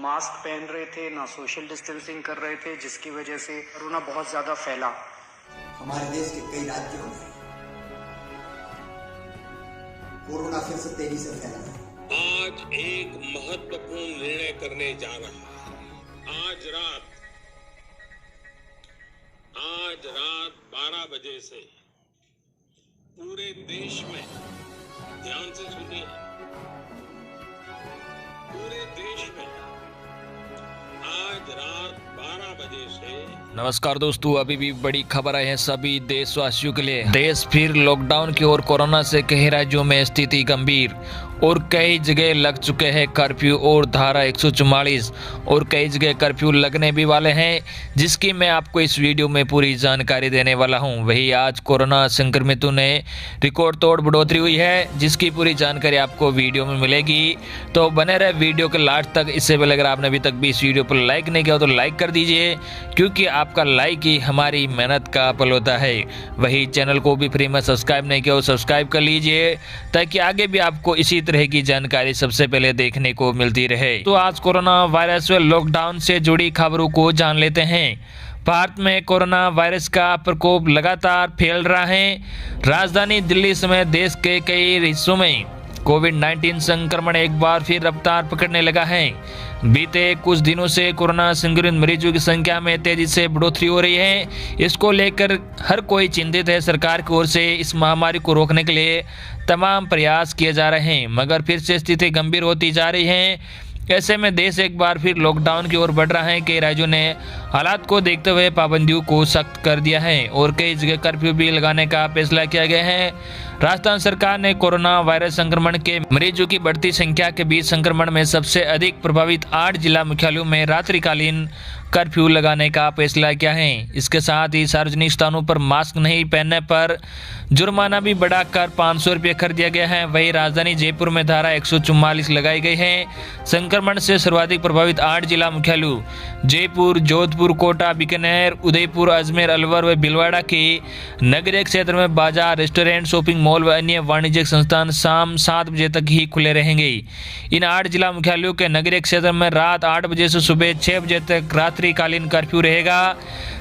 Mask पहन रहे थे, ना सोशल डिस्टेंसिंग कर रहे थे, जिसकी वजह से कोरोना बहुत ज़्यादा फैला। हमारे देश के कई राज्यों में कोरोना फिर से तेजी से फैला है। आज एक महत्वपूर्ण निर्णय करने जा रहा है। आज रात 12 बजे से पूरे देश में, ध्यान से सुनिए, पूरे देश में आज रात 12 बजे से। नमस्कार दोस्तों, अभी भी बड़ी खबर आई है सभी देशवासियों के लिए। देश फिर लॉकडाउन की ओर, कोरोना से कई राज्यों में स्थिति गंभीर और कई जगह लग चुके हैं कर्फ्यू और धारा 144 और कई जगह कर्फ्यू लगने भी वाले हैं, जिसकी मैं आपको इस वीडियो में पूरी जानकारी देने वाला हूं। वही आज कोरोना संक्रमितों ने रिकॉर्ड तोड़ बढ़ोतरी हुई है, जिसकी पूरी जानकारी आपको वीडियो में मिलेगी, तो बने रहे वीडियो के लास्ट तक। इससे पहले अगर आपने अभी तक भी इस वीडियो पर लाइक नहीं किया तो लाइक कर दीजिए, क्योंकि आपका लाइक ही हमारी मेहनत का फल होता है। वही चैनल को भी फ्री में सब्सक्राइब नहीं किया तो सब्सक्राइब कर लीजिए, ताकि आगे भी आपको इसी तरह की जानकारी सबसे पहले देखने को मिलती रहे। तो आज कोरोना वायरस व लॉकडाउन से जुड़ी खबरों को जान लेते हैं। भारत में कोरोना वायरस का प्रकोप लगातार फैल रहा है। राजधानी दिल्ली समेत देश के कई हिस्सों में कोविड-19 संक्रमण एक बार फिर रफ्तार पकड़ने लगा है। बीते कुछ दिनों से कोरोना संक्रमित मरीजों की संख्या में तेजी से बढ़ोतरी हो रही है। इसको लेकर हर कोई चिंतित है। सरकार की ओर से इस महामारी को रोकने के लिए तमाम प्रयास किए जा रहे हैं, मगर फिर से स्थिति गंभीर होती जा रही है। ऐसे में देश एक बार फिर लॉकडाउन की ओर बढ़ रहा है। कई राज्यों ने हालात को देखते हुए पाबंदियों को सख्त कर दिया है और कई जगह कर्फ्यू भी लगाने का फैसला किया गया है। राजस्थान सरकार ने कोरोना वायरस संक्रमण के मरीजों की बढ़ती संख्या के बीच संक्रमण में सबसे अधिक प्रभावित 8 जिला मुख्यालयों में रात्रिकालीन कर्फ्यू लगाने का फैसला किया है। इसके साथ ही सार्वजनिक स्थानों पर मास्क नहीं पहनने पर जुर्माना भी बढ़ाकर 500 रुपये कर दिया गया है। वही राजधानी जयपुर में धारा 144 लगाई गई है। संक्रमण से सर्वाधिक प्रभावित 8 जिला मुख्यालयों जयपुर, जोधपुर, कोटा, बीकानेर, उदयपुर, अजमेर, अलवर व भीलवाड़ा के नगरीय क्षेत्र में बाजार, रेस्टोरेंट, शॉपिंग मॉल व अन्य वाणिज्यिक संस्थान शाम 7 बजे तक ही खुले रहेंगे। इन 8 जिला मुख्यालयों के नगरीय क्षेत्र में रात 8 बजे से सुबह 6 बजे तक रात्रिकालीन कर्फ्यू रहेगा।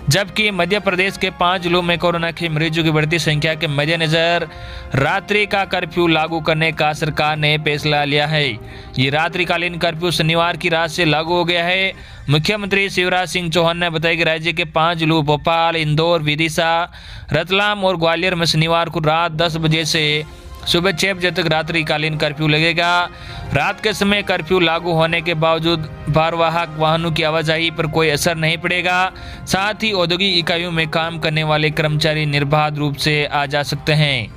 जबकि मध्य प्रदेश के 5 जिलों में कोरोना के मरीजों की बढ़ती संख्या के मद्देनजर रात्रि का कर्फ्यू लागू करने का सरकार ने फैसला लिया है। ये रात्रिकालीन कर्फ्यू शनिवार की रात से लागू हो गया है। मुख्यमंत्री शिवराज सिंह चौहान ने बताया कि राज्य के 5 जिलों भोपाल, इंदौर, विदिशा, रतलाम और ग्वालियर में शनिवार को रात 10 बजे से सुबह 6 बजे तक रात्रिकालीन कर्फ्यू लगेगा। रात के समय कर्फ्यू लागू होने के बावजूद भारवाहक वाहनों की आवाजाही पर कोई असर नहीं पड़ेगा। साथ ही औद्योगिक इकाइयों में काम करने वाले कर्मचारी निर्बाध रूप से आ जा सकते हैं।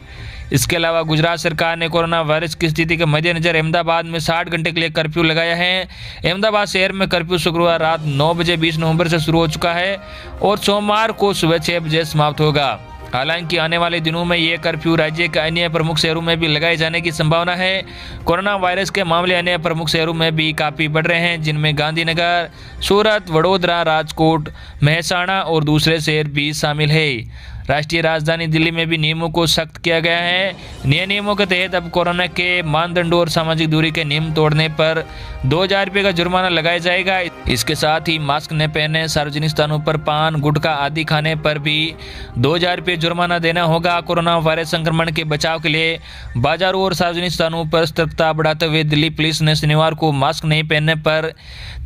इसके अलावा गुजरात सरकार ने कोरोना वायरस की स्थिति के मद्देनजर अहमदाबाद में 60 घंटे के लिए कर्फ्यू लगाया है। अहमदाबाद शहर में कर्फ्यू शुक्रवार रात 9 बजे 20 नवंबर से शुरू हो चुका है और सोमवार को सुबह 6 बजे समाप्त होगा। हालांकि आने वाले दिनों में ये कर्फ्यू राज्य के अन्य प्रमुख शहरों में भी लगाए जाने की संभावना है। कोरोना वायरस के मामले अन्य प्रमुख शहरों में भी काफ़ी बढ़ रहे हैं, जिनमें गांधीनगर, सूरत, वडोदरा, राजकोट, महसाणा और दूसरे शहर भी शामिल है। राष्ट्रीय राजधानी दिल्ली में भी नियमों को सख्त किया गया है। नए नियमों के तहत अब कोरोना के मानदंडों और सामाजिक दूरी के नियम तोड़ने पर 2000 रुपये का जुर्माना लगाया जाएगा। इसके साथ ही मास्क न पहने, सार्वजनिक स्थानों पर पान, गुटखा आदि खाने पर भी 2000 रुपये जुर्माना देना होगा। कोरोना वायरस संक्रमण के बचाव के लिए बाजारों और सार्वजनिक स्थानों पर सतर्कता बढ़ाते हुए दिल्ली पुलिस ने शनिवार को मास्क नहीं पहनने पर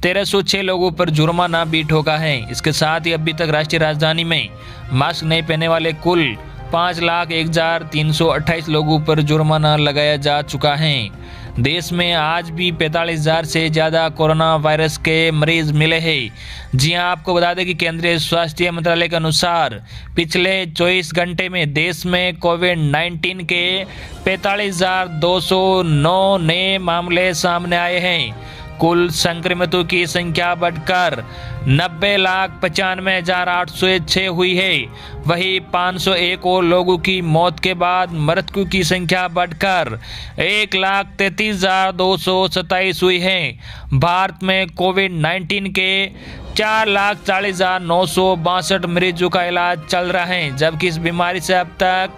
1306 लोगों पर जुर्माना भी ठोका है। इसके साथ ही अभी तक राष्ट्रीय राजधानी में मास्क नहीं पहनने वाले कुल 5,01,328 लोगों पर जुर्माना लगाया जा चुका है। देश में आज भी 45,000 से ज़्यादा कोरोना वायरस के मरीज मिले हैं। जी हां, आपको बता दें कि केंद्रीय स्वास्थ्य मंत्रालय के अनुसार पिछले 24 घंटे में देश में कोविड-19 के 45,209 नए मामले सामने आए हैं। कुल संक्रमितों की संख्या बढ़कर 90,95,806 हुई है। वहीं 501 और लोगों की मौत के बाद मृतकों की संख्या बढ़कर 1,33,227 हुई है। भारत में कोविड-19 के 4,40,962 मरीजों का इलाज चल रहा है, जबकि इस बीमारी से अब तक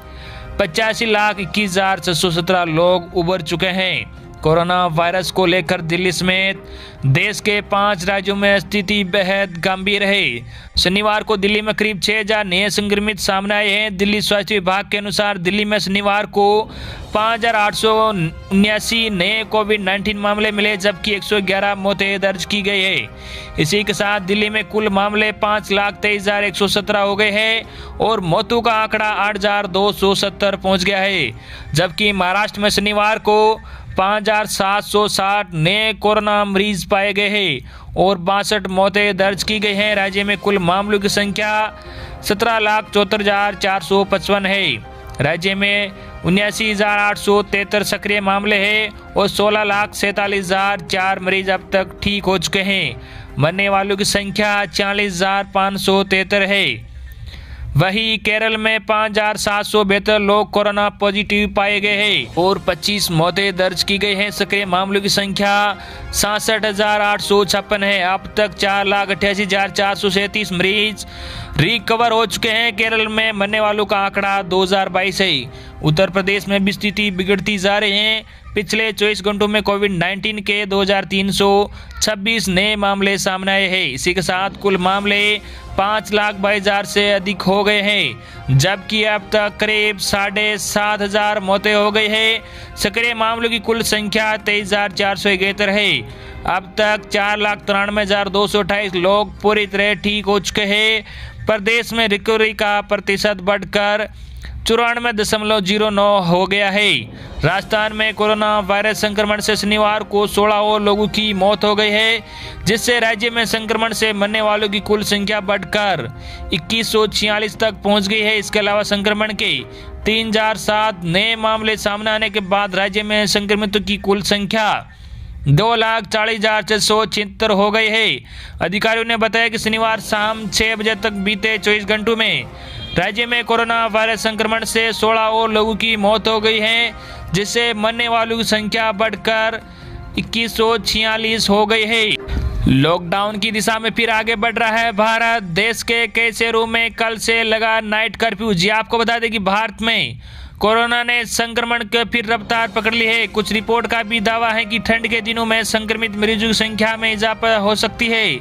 85,21,617 लोग उबर चुके हैं। कोरोना वायरस को लेकर दिल्ली समेत देश के 5 राज्यों में स्थिति बेहद गंभीर है। शनिवार को दिल्ली में करीब 6,000 नए संक्रमित सामने आए हैं। दिल्ली स्वास्थ्य विभाग के अनुसार दिल्ली में शनिवार को 5,879 नए कोविड-19 मामले मिले, जबकि 111 मौतें दर्ज की गई है। इसी के साथ दिल्ली में कुल मामले 5,23,117 हो गए हैं और मौतों का आंकड़ा 8,270 पहुंच गया है। जबकि महाराष्ट्र में शनिवार को 5,760 नए कोरोना मरीज पाए गए हैं और 62 मौतें दर्ज की गई हैं। राज्य में कुल मामलों की संख्या 17,74,455 है। राज्य में 79,873 सक्रिय मामले हैं और 16,47,004 मरीज अब तक ठीक हो चुके हैं। मरने वालों की संख्या 40,573 है। वहीं केरल में 5,772 लोग कोरोना पॉजिटिव पाए गए हैं और 25 मौतें दर्ज की गई हैं। सक्रिय मामलों की संख्या 66,856 है। अब तक 4,88,437 मरीज रिकवर हो चुके हैं। केरल में मरने वालों का आंकड़ा 2022 है। उत्तर प्रदेश में भी स्थिति बिगड़ती जा रही है। पिछले 24 घंटों में कोविड-19 के 2,326 नए मामले सामने आए हैं। इसी के साथ कुल मामले 5,22,000 से अधिक हो गए हैं, जबकि अब तक करीब 7,500 मौतें हो गई है। सक्रिय मामलों की कुल संख्या 23,471 है। अब तक 4,93,228 लोग पूरी तरह ठीक हो चुके हैं। प्रदेश में रिकवरी का प्रतिशत बढ़कर 94.09 हो गया है। राजस्थान में कोरोना वायरस संक्रमण से शनिवार को 16 और लोगों की मौत हो गई है, जिससे राज्य में संक्रमण से मरने वालों की कुल संख्या बढ़कर 2146 तक पहुंच गई है। इसके अलावा संक्रमण के 3,007 नए मामले सामने आने के बाद राज्य में संक्रमितों की कुल संख्या 2,40,676 हो गई है। अधिकारियों ने बताया कि शनिवार शाम 6 बजे तक बीते 24 घंटों में राज्य में कोरोना वायरस संक्रमण से 16 और लोगों की मौत हो गई है, जिससे मरने वालों की संख्या बढ़कर 2146 हो गई है। लॉकडाउन की दिशा में फिर आगे बढ़ रहा है भारत। देश के कई शहरों में कल से लगा नाइट कर्फ्यू। जी आपको बता दें कि भारत में कोरोना ने संक्रमण की फिर रफ्तार पकड़ ली है। कुछ रिपोर्ट का भी दावा है कि ठंड के दिनों में संक्रमित मरीजों की संख्या में इजाफा हो सकती है।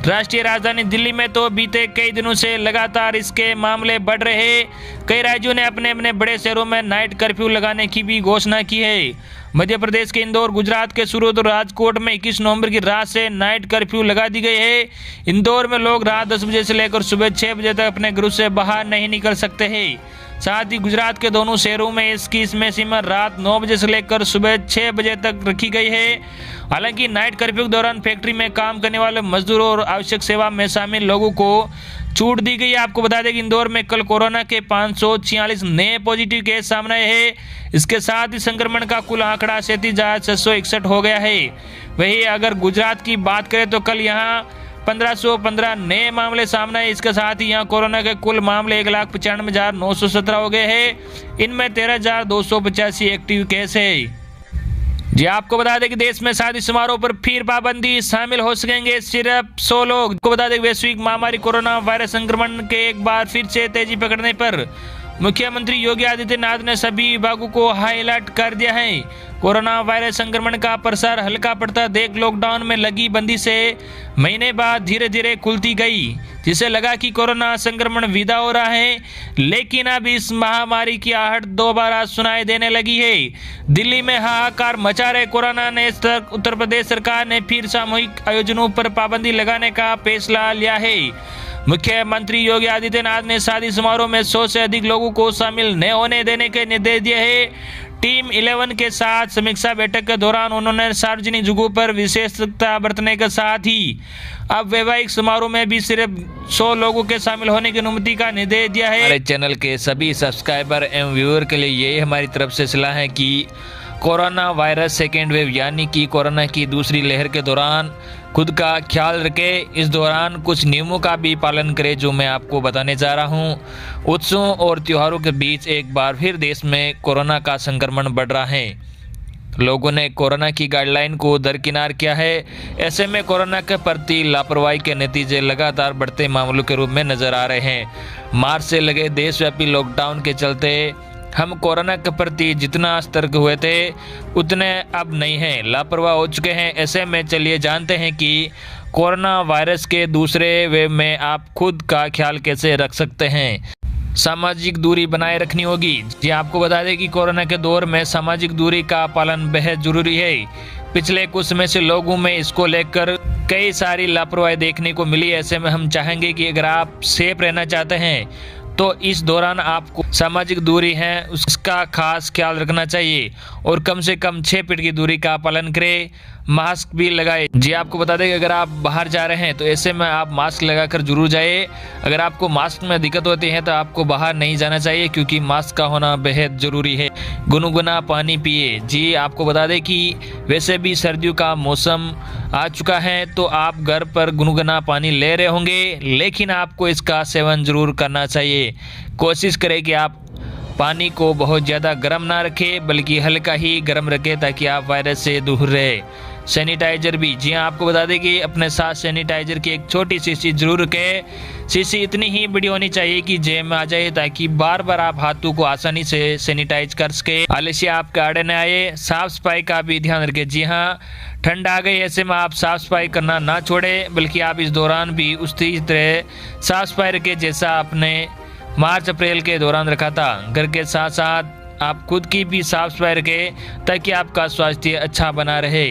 राष्ट्रीय राजधानी दिल्ली में तो बीते कई दिनों से लगातार इसके मामले बढ़ रहे हैं। कई राज्यों ने अपने अपने बड़े शहरों में नाइट कर्फ्यू लगाने की भी घोषणा की है। मध्य प्रदेश के इंदौर, गुजरात के सूरत और राजकोट में 21 नवंबर की रात से नाइट कर्फ्यू लगा दी गई है। इंदौर में लोग रात 10 बजे से लेकर सुबह 6 बजे तक अपने घरों से बाहर नहीं निकल सकते हैं। साथ ही गुजरात के दोनों शहरों में इसकी सीमा रात 9 बजे से लेकर सुबह 6 बजे तक रखी गई है। हालांकि नाइट कर्फ्यू के दौरान फैक्ट्री में काम करने वाले मजदूरों और आवश्यक सेवा में शामिल लोगों को छूट दी गई है। आपको बता दें कि इंदौर में कल कोरोना के 546 नए पॉजिटिव केस सामने आए हैं। इसके साथ ही संक्रमण का कुल आंकड़ा 37,661 हो गया है। वहीं अगर गुजरात की बात करें तो कल यहाँ 1,515 नए मामले सामने आए। इसके साथ ही यहाँ कोरोना के कुल मामले 1,95,917 हो गए हैं। इनमें 13,285 एक्टिव केस है। जी आपको बता दें कि देश में शादी समारोह पर फिर पाबंदी, शामिल हो सकेंगे सिर्फ 100 लोग। आपको बता दें वैश्विक महामारी कोरोना वायरस संक्रमण के एक बार फिर से तेजी पकड़ने पर मुख्यमंत्री योगी आदित्यनाथ ने सभी विभागों को हाई अलर्ट कर दिया है। कोरोना वायरस संक्रमण का प्रसार हल्का पड़ता देख लॉकडाउन में लगी बंदी से महीने बाद धीरे धीरे खुलती गई, जिसे लगा कि कोरोना संक्रमण विदा हो रहा है। लेकिन अब इस महामारी की आहट दोबारा सुनाई देने लगी है। दिल्ली में हाहाकार मचा रहे कोरोना ने उत्तर प्रदेश सरकार ने फिर सामूहिक आयोजनों पर पाबंदी लगाने का फैसला लिया है। मुख्यमंत्री योगी आदित्यनाथ ने शादी समारोह में 100 से अधिक लोगों को शामिल न होने देने के निर्देश दिए हैं। टीम 11 के साथ समीक्षा बैठक के दौरान उन्होंने सार्वजनिक जगहों पर विशेषता बरतने के साथ ही अब वैवाहिक समारोह में भी सिर्फ 100 लोगों के शामिल होने की अनुमति का निर्देश दिया है। हमारे चैनल के सभी सब्सक्राइबर एवं व्यूअर के लिए ये हमारी तरफ से सलाह है कि कोरोना वायरस सेकेंड वेव यानी कि कोरोना की दूसरी लहर के दौरान खुद का ख्याल रखें। इस दौरान कुछ नियमों का भी पालन करें जो मैं आपको बताने जा रहा हूं। उत्सवों और त्योहारों के बीच एक बार फिर देश में कोरोना का संक्रमण बढ़ रहा है। लोगों ने कोरोना की गाइडलाइन को दरकिनार किया है। ऐसे में कोरोना के प्रति लापरवाही के नतीजे लगातार बढ़ते मामलों के रूप में नजर आ रहे हैं। मार्च से लगे देशव्यापी लॉकडाउन के चलते हम कोरोना के प्रति जितना सतर्क हुए थे उतने अब नहीं हैं, लापरवाह हो चुके हैं। ऐसे में चलिए जानते हैं कि कोरोना वायरस के दूसरे वेव में आप खुद का ख्याल कैसे रख सकते हैं। सामाजिक दूरी बनाए रखनी होगी। जी आपको बता दें कि कोरोना के दौर में सामाजिक दूरी का पालन बेहद जरूरी है। पिछले कुछ समय से लोगों में इसको लेकर कई सारी लापरवाही देखने को मिली। ऐसे में हम चाहेंगे कि अगर आप सेफ रहना चाहते हैं तो इस दौरान आपको सामाजिक दूरी है उसका खास ख्याल रखना चाहिए और कम से कम 6 फीट की दूरी का पालन करें। मास्क भी लगाए। जी आपको बता दें कि अगर आप बाहर जा रहे हैं तो ऐसे में आप मास्क लगाकर जरूर जाइए। अगर आपको मास्क में दिक्कत होती है तो आपको बाहर नहीं जाना चाहिए क्योंकि मास्क का होना बेहद जरूरी है। गुनगुना पानी पिए। जी आपको बता दें कि वैसे भी सर्दियों का मौसम आ चुका है तो आप घर पर गुनगुना पानी ले रहे होंगे, लेकिन आपको इसका सेवन जरूर करना चाहिए। कोशिश करें कि आप पानी को बहुत ज़्यादा गर्म ना रखें बल्कि हल्का ही गर्म रखें ताकि आप वायरस से दूर रहे। सैनिटाइजर भी। जी हाँ आपको बता दें कि अपने साथ सैनिटाइजर की एक छोटी शीशी जरूर रखें। शीशी इतनी ही बड़ी होनी चाहिए कि जेब में आ जाए ताकि बार बार आप हाथों को आसानी से सैनिटाइज कर सके, आलस्य आपके आड़े न आए। साफ सफाई का भी ध्यान रखें। जी हाँ ठंड आ गई, ऐसे में आप साफ सफाई करना ना छोड़ें बल्कि आप इस दौरान भी उसी तरह साफ सफाई रखें जैसा आपने मार्च अप्रैल के दौरान रखा था। घर के साथ साथ आप खुद की भी साफ सफाई रखें ताकि आपका स्वास्थ्य अच्छा बना रहे।